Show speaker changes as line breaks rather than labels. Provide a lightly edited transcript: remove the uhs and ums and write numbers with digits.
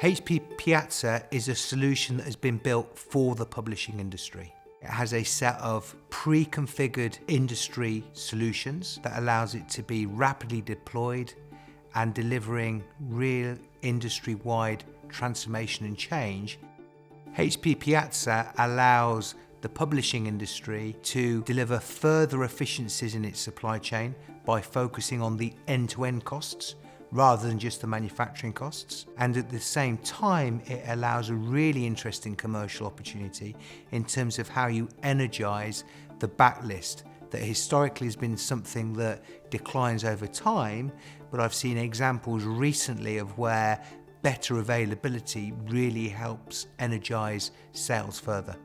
HP Piazza is a solution that has been built for the publishing industry. It has a set of pre-configured industry solutions that allows it to be rapidly deployed and delivering real industry-wide transformation and change. HP Piazza allows the publishing industry to deliver further efficiencies in its supply chain by focusing on the end-to-end costs rather than just the manufacturing costs. And at the same time, it allows a really interesting commercial opportunity in terms of how you energize the backlist that historically has been something that declines over time, but I've seen examples recently of where better availability really helps energize sales further.